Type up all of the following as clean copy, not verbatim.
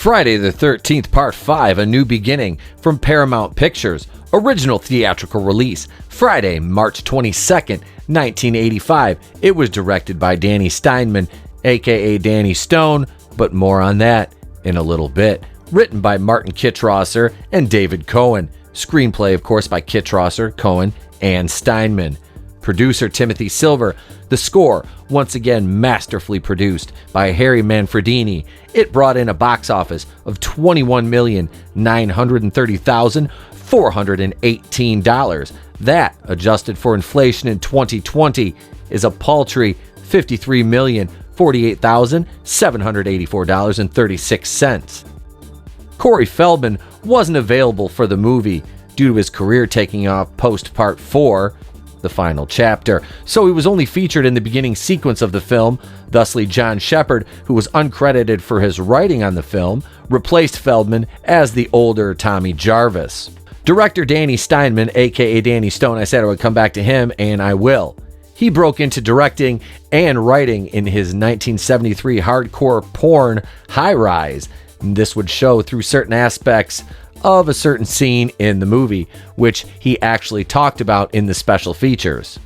Friday the 13th Part 5, A New Beginning from Paramount Pictures. Original theatrical release, Friday, March 22nd, 1985. It was directed by Danny Steinman, aka Danny Stone, but more on that in a little bit. Written by Martin Kittrosser and David Cohen. Screenplay, of course, by Kittrosser, Cohen, and Steinman. Producer Timothy Silver. The score, once again masterfully produced by Harry Manfredini. It brought in a box office of $21,930,418. That, adjusted for inflation in 2020, is a paltry $53,048,784.36. Corey Feldman wasn't available for the movie due to his career taking off post Part 4, the final chapter, so he was only featured in the beginning sequence of the film. Thusly, John Shepard, who was uncredited for his writing on the film, replaced Feldman as the older Tommy Jarvis. Director Danny Steinman, aka Danny Stone, I said I would come back to him, and I will. He broke into directing and writing in his 1973 hardcore porn High Rise. This would show through certain aspects of a certain scene in the movie, which he actually talked about in the special features.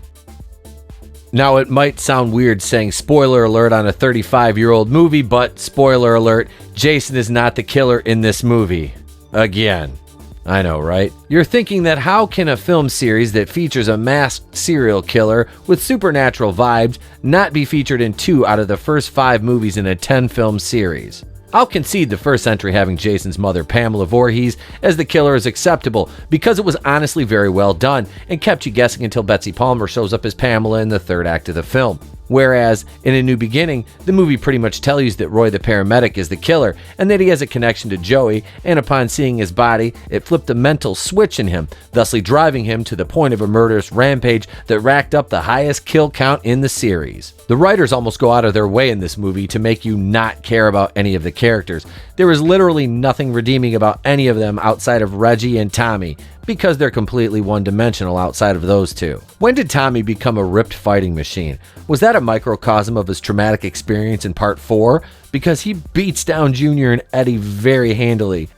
Now, it might sound weird saying spoiler alert on a 35-year-old movie, but spoiler alert, Jason is not the killer in this movie. Again. I know, right? You're thinking that how can a film series that features a masked serial killer with supernatural vibes not be featured in 2 out of the first 5 movies in a 10-film series? I'll concede the first entry having Jason's mother, Pamela Voorhees, as the killer is acceptable because it was honestly very well done and kept you guessing until Betsy Palmer shows up as Pamela in the third act of the film. Whereas, in A New Beginning, the movie pretty much tells you that Roy the paramedic is the killer and that he has a connection to Joey, and upon seeing his body, it flipped a mental switch in him, thusly driving him to the point of a murderous rampage that racked up the highest kill count in the series. The writers almost go out of their way in this movie to make you not care about any of the characters. There is literally nothing redeeming about any of them outside of Reggie and Tommy, because they're completely one-dimensional outside of those two. When did Tommy become a ripped fighting machine? Was that a microcosm of his traumatic experience in Part 4? Because he beats down Junior and Eddie very handily.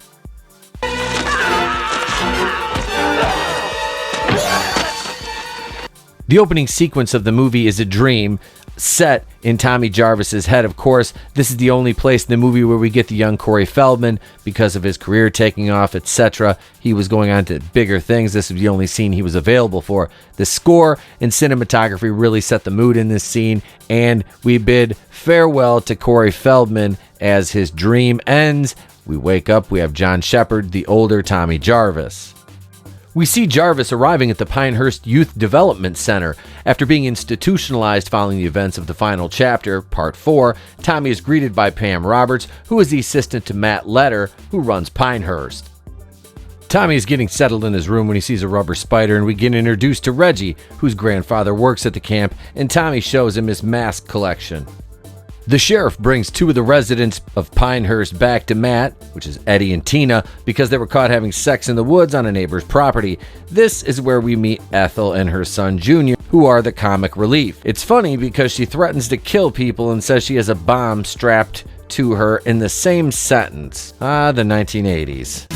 The opening sequence of the movie is a dream set in Tommy Jarvis's head. Of course, this is the only place in the movie where we get the young Corey Feldman because of his career taking off, etc. He was going on to bigger things. This was the only scene he was available for. The score and cinematography really set the mood in this scene, and we bid farewell to Corey Feldman as his dream ends. We wake up, we have John Shepard, the older Tommy Jarvis. We see Jarvis arriving at the Pinehurst Youth Development Center. After being institutionalized following the events of the final chapter, Part 4, Tommy is greeted by Pam Roberts, who is the assistant to Matt Letter, who runs Pinehurst. Tommy is getting settled in his room when he sees a rubber spider, and we get introduced to Reggie, whose grandfather works at the camp, and Tommy shows him his mask collection. The sheriff brings 2 of the residents of Pinehurst back to Matt, which is Eddie and Tina, because they were caught having sex in the woods on a neighbor's property. This is where we meet Ethel and her son Junior, who are the comic relief. It's funny because she threatens to kill people and says she has a bomb strapped to her in the same sentence. Ah, the 1980s.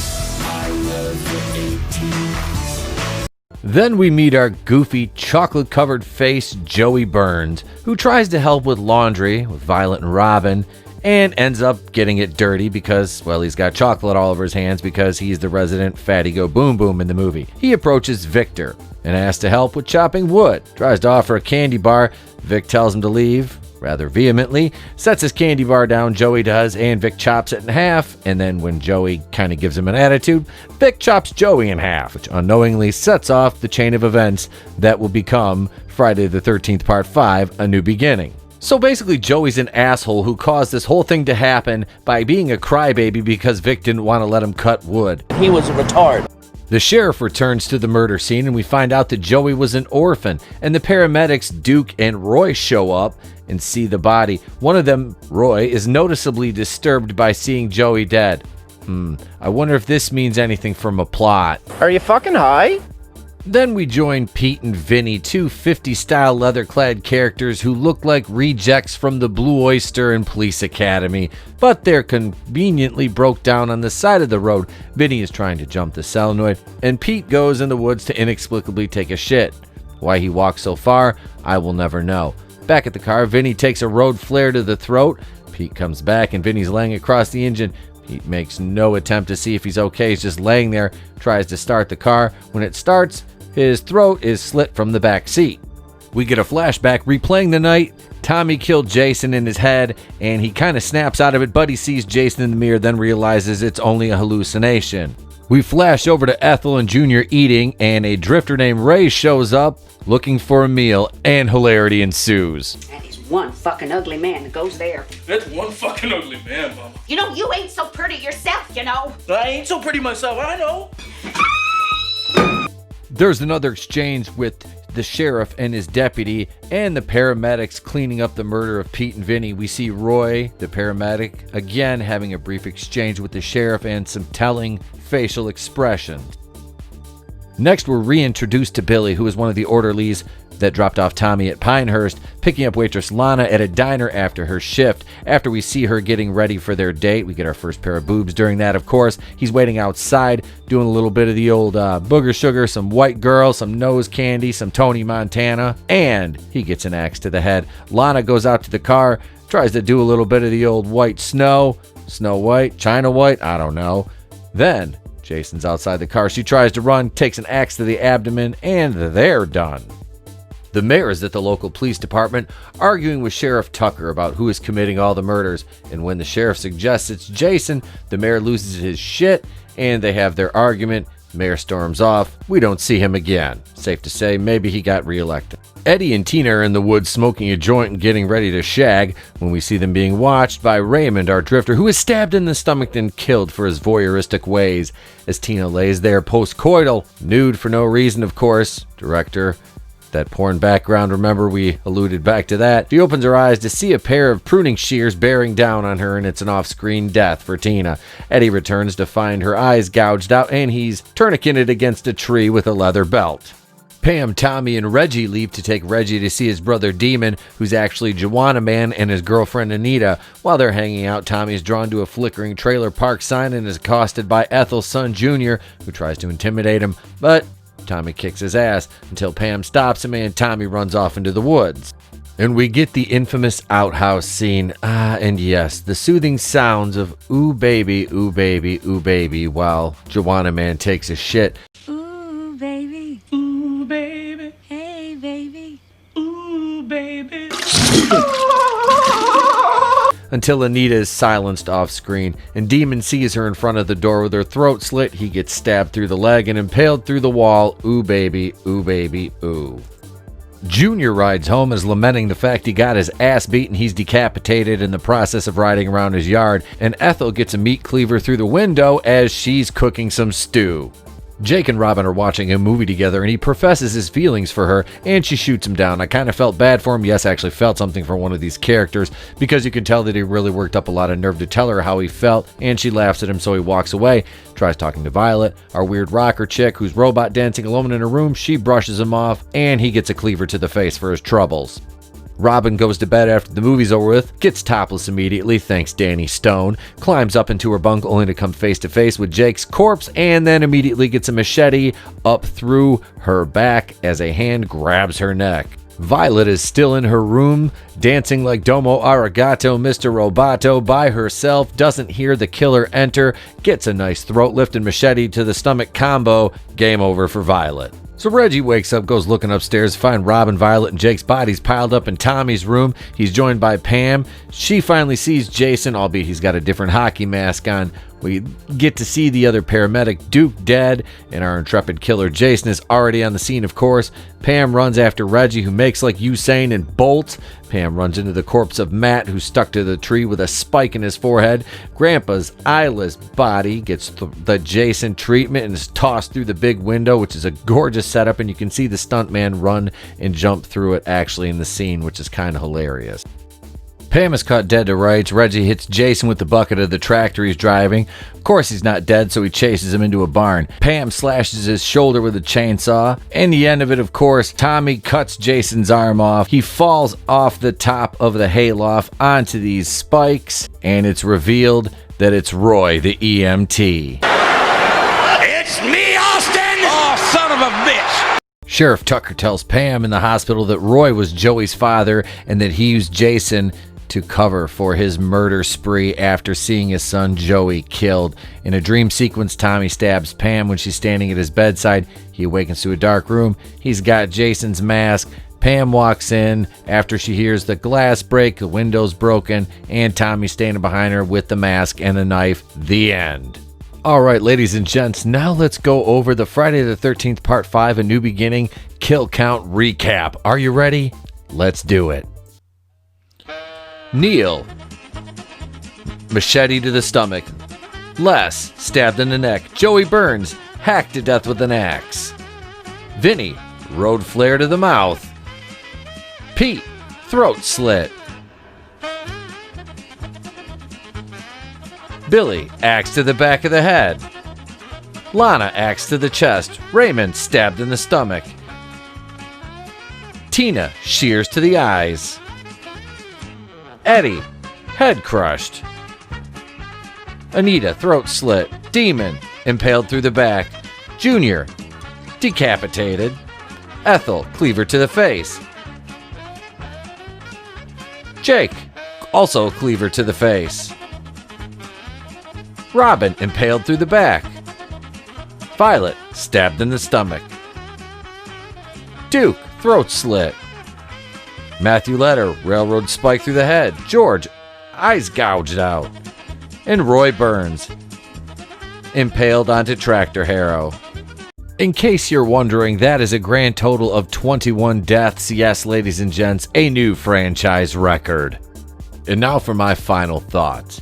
Then we meet our goofy, chocolate-covered face, Joey Burns, who tries to help with laundry with Violet and Robin, and ends up getting it dirty because, well, he's got chocolate all over his hands because he's the resident fatty go boom boom in the movie. He approaches Victor and asks to help with chopping wood. Tries to offer a candy bar. Vic tells him to leave rather vehemently, sets his candy bar down, Joey does, and Vic chops it in half, and then when Joey kind of gives him an attitude, Vic chops Joey in half, which unknowingly sets off the chain of events that will become Friday the 13th Part 5, A New Beginning. So basically, Joey's an asshole who caused this whole thing to happen by being a crybaby because Vic didn't want to let him cut wood. He was a retard. The sheriff returns to the murder scene, and we find out that Joey was an orphan, and the paramedics Duke and Roy show up and see the body. One of them, Roy, is noticeably disturbed by seeing Joey dead. I wonder if this means anything from a plot. Are you fucking high? Then we join Pete and Vinny, two 50s-style leather-clad characters who look like rejects from the Blue Oyster and Police Academy, but they're conveniently broke down on the side of the road. Vinny is trying to jump the solenoid, and Pete goes in the woods to inexplicably take a shit. Why he walks so far, I will never know. Back at the car, Vinny takes a road flare to the throat. Pete comes back, and Vinny's laying across the engine. Pete makes no attempt to see if he's okay. He's just laying there, tries to start the car. When it starts, his throat is slit from the back seat. We get a flashback replaying the night Tommy killed Jason in his head, and he kind of snaps out of it, but he sees Jason in the mirror, then realizes it's only a hallucination. We flash over to Ethel and Junior eating, and a drifter named Ray shows up looking for a meal, and hilarity ensues. And he's one fucking ugly man that goes there. That's one fucking ugly man, Mama. You know, you ain't so pretty yourself, you know. I ain't so pretty myself, I know. There's another exchange with the sheriff and his deputy and the paramedics cleaning up the murder of Pete and Vinny. We see Roy, the paramedic, again having a brief exchange with the sheriff and some telling facial expressions. Next, we're reintroduced to Billy, who is one of the orderlies that dropped off Tommy at Pinehurst, picking up waitress Lana at a diner after her shift. After we see her getting ready for their date, we get our first pair of boobs during that, of course. He's waiting outside, doing a little bit of the old booger sugar, some white girl, some nose candy, some Tony Montana, and he gets an axe to the head. Lana goes out to the car, tries to do a little bit of the old white Snow White, China White, I don't know. Then Jason's outside the car. She tries to run, takes an axe to the abdomen, and they're done. The mayor is at the local police department arguing with Sheriff Tucker about who is committing all the murders, and when the sheriff suggests it's Jason, the mayor loses his shit and they have their argument. Mayor storms off. We don't see him again. Safe to say, maybe he got reelected. Eddie and Tina are in the woods smoking a joint and getting ready to shag when we see them being watched by Raymond, our drifter, who is stabbed in the stomach and killed for his voyeuristic ways. As Tina lays there post-coital, nude for no reason, of course. Director, that porn background, remember we alluded back to that. She opens her eyes to see a pair of pruning shears bearing down on her, and it's an off-screen death for Tina. Eddie returns to find her eyes gouged out, and he's tourniqueted against a tree with a leather belt. Pam, Tommy, and Reggie leave to take Reggie to see his brother Demon, who's actually Joanna Man, and his girlfriend Anita. While they're hanging out, Tommy is drawn to a flickering trailer park sign and is accosted by Ethel's son Junior, who tries to intimidate him, but Tommy kicks his ass until Pam stops him and Tommy runs off into the woods. And we get the infamous outhouse scene. And yes, the soothing sounds of ooh baby, ooh baby, ooh baby, while Joanna Man takes a shit. Ooh, baby. Ooh, baby. Hey, baby. Ooh, baby. Until Anita is silenced off screen, and Demon sees her in front of the door with her throat slit. He gets stabbed through the leg and impaled through the wall. Ooh baby, ooh baby, ooh. Junior rides home, is lamenting the fact he got his ass beaten. He's decapitated in the process of riding around his yard, and Ethel gets a meat cleaver through the window as she's cooking some stew. Jake and Robin are watching a movie together, and he professes his feelings for her, and she shoots him down. I kind of felt bad for him. Yes, I actually felt something for one of these characters, because you can tell that he really worked up a lot of nerve to tell her how he felt, and she laughs at him, so he walks away, tries talking to Violet, our weird rocker chick who's robot dancing alone in her room. She brushes him off, and he gets a cleaver to the face for his troubles. Robin goes to bed after the movie's over with, gets topless immediately, thanks Danny Stone, climbs up into her bunk only to come face to face with Jake's corpse, and then immediately gets a machete up through her back as a hand grabs her neck. Violet is still in her room, dancing like Domo Arigato Mr. Roboto by herself, doesn't hear the killer enter, gets a nice throat lift and machete to the stomach combo. Game over for Violet. So Reggie wakes up, goes looking upstairs to find Robin, Violet, and Jake's bodies piled up in Tommy's room. He's joined by Pam. She finally sees Jason, albeit he's got a different hockey mask on. We get to see the other paramedic, Duke, dead, and our intrepid killer Jason is already on the scene, of course. Pam runs after Reggie, who makes like Usain and bolts. Pam runs into the corpse of Matt, who's stuck to the tree with a spike in his forehead. Grandpa's eyeless body gets the Jason treatment and is tossed through the big window, which is a gorgeous setup, and you can see the stuntman run and jump through it actually in the scene, which is kind of hilarious. Pam is caught dead to rights. Reggie hits Jason with the bucket of the tractor he's driving. Of course he's not dead, so he chases him into a barn. Pam slashes his shoulder with a chainsaw. And the end of it, of course, Tommy cuts Jason's arm off. He falls off the top of the hayloft onto these spikes, and it's revealed that it's Roy, the EMT. It's me, Austin! Oh, son of a bitch! Sheriff Tucker tells Pam in the hospital that Roy was Joey's father and that he used Jason to cover for his murder spree after seeing his son Joey killed. In a dream sequence, Tommy stabs Pam when she's standing at his bedside. He awakens to a dark room. He's got Jason's mask. Pam walks in after she hears the glass break, the window's broken, and Tommy standing behind her with the mask and a knife. The end. Alright, ladies and gents, now let's go over the Friday the 13th Part 5, A New Beginning, Kill Count recap. Are you ready? Let's do it. Neil, machete to the stomach. Les, stabbed in the neck. Joey Burns, hacked to death with an axe. Vinny, road flare to the mouth. Pete, throat slit. Billy, axe to the back of the head. Lana, axe to the chest. Raymond, stabbed in the stomach. Tina, shears to the eyes. Eddie, head crushed. Anita, throat slit. Demon, impaled through the back. Junior, decapitated. Ethel, cleaver to the face. Jake, also cleaver to the face. Robin, impaled through the back. Violet, stabbed in the stomach. Duke, throat slit. Matthew Letter, railroad spike through the head. George, eyes gouged out. And Roy Burns, impaled onto tractor harrow. In case you're wondering, that is a grand total of 21 deaths. Yes, ladies and gents, a new franchise record. And now for my final thoughts.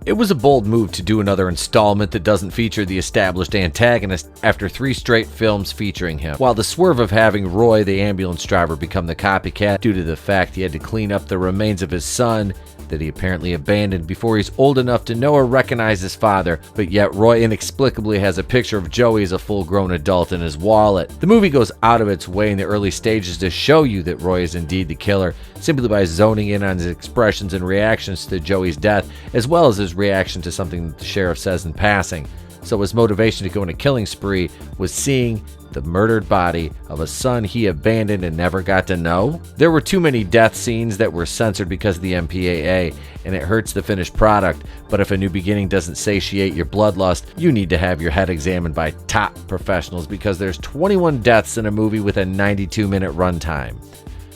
It was a bold move to do another installment that doesn't feature the established antagonist after 3 straight films featuring him. While the swerve of having Roy, the ambulance driver, become the copycat due to the fact he had to clean up the remains of his son that he apparently abandoned before he's old enough to know or recognize his father, but yet Roy inexplicably has a picture of Joey as a full-grown adult in his wallet. The movie goes out of its way in the early stages to show you that Roy is indeed the killer, simply by zoning in on his expressions and reactions to Joey's death, as well as his reaction to something that the sheriff says in passing. So his motivation to go on a killing spree was seeing the murdered body of a son he abandoned and never got to know. There were too many death scenes that were censored because of the MPAA, and it hurts the finished product. But if A New Beginning doesn't satiate your bloodlust, you need to have your head examined by top professionals, because there's 21 deaths in a movie with a 92-minute runtime.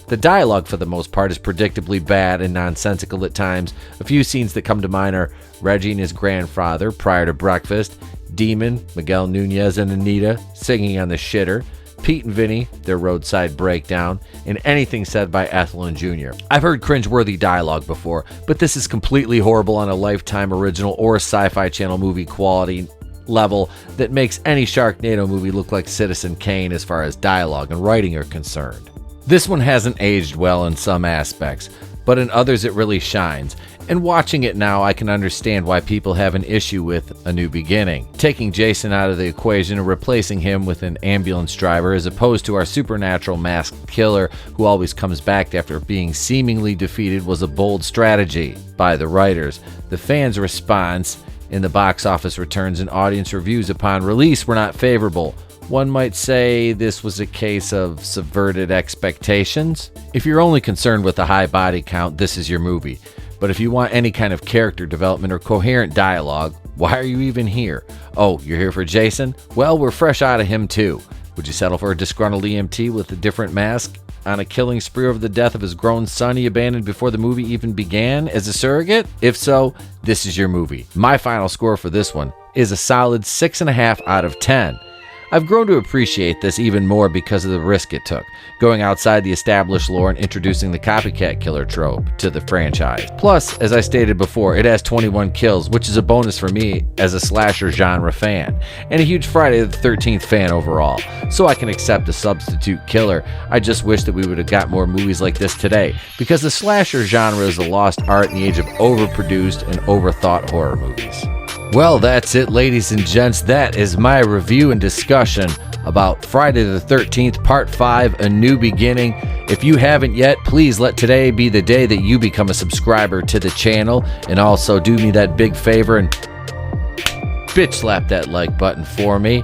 The dialogue, for the most part, is predictably bad and nonsensical at times. A few scenes that come to mind are Reggie and his grandfather prior to breakfast, Demon, Miguel Nunez and Anita singing on the shitter, Pete and Vinny, their roadside breakdown, and anything said by Ethel and Junior. I've heard cringeworthy dialogue before, but this is completely horrible on a Lifetime original or Sci-Fi Channel movie quality level that makes any Sharknado movie look like Citizen Kane as far as dialogue and writing are concerned. This one hasn't aged well in some aspects, but in others it really shines. And watching it now, I can understand why people have an issue with A New Beginning. Taking Jason out of the equation and replacing him with an ambulance driver as opposed to our supernatural masked killer who always comes back after being seemingly defeated was a bold strategy by the writers. The fans' response in the box office returns and audience reviews upon release were not favorable. One might say this was a case of subverted expectations. If you're only concerned with a high body count, this is your movie. But if you want any kind of character development or coherent dialogue, why are you even here? Oh, you're here for Jason? Well, we're fresh out of him too. Would you settle for a disgruntled EMT with a different mask on a killing spree over the death of his grown son he abandoned before the movie even began as a surrogate? If so, this is your movie. My final score for this one is a solid 6.5 out of 10. I've grown to appreciate this even more because of the risk it took, going outside the established lore and introducing the copycat killer trope to the franchise. Plus, as I stated before, it has 21 kills, which is a bonus for me as a slasher genre fan, and a huge Friday the 13th fan overall, so I can accept a substitute killer. I just wish that we would have got more movies like this today, because the slasher genre is a lost art in the age of overproduced and overthought horror movies. Well, that's it, ladies and gents. That is my review and discussion about Friday the 13th, Part 5, A New Beginning. If you haven't yet, please let today be the day that you become a subscriber to the channel, and also do me that big favor and bitch slap that like button for me.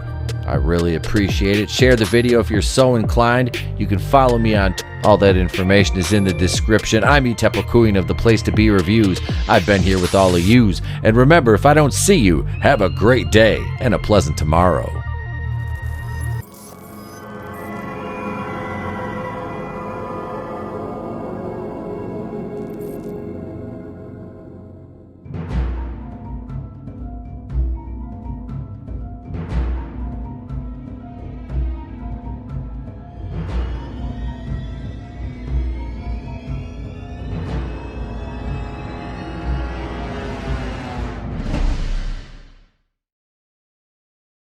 I really appreciate it. Share the video if you're so inclined. You can follow me on all that information is in the description. I'm Queen of the Place to Be Reviews. I've been here with all of yous. And remember, if I don't see you, have a great day and a pleasant tomorrow.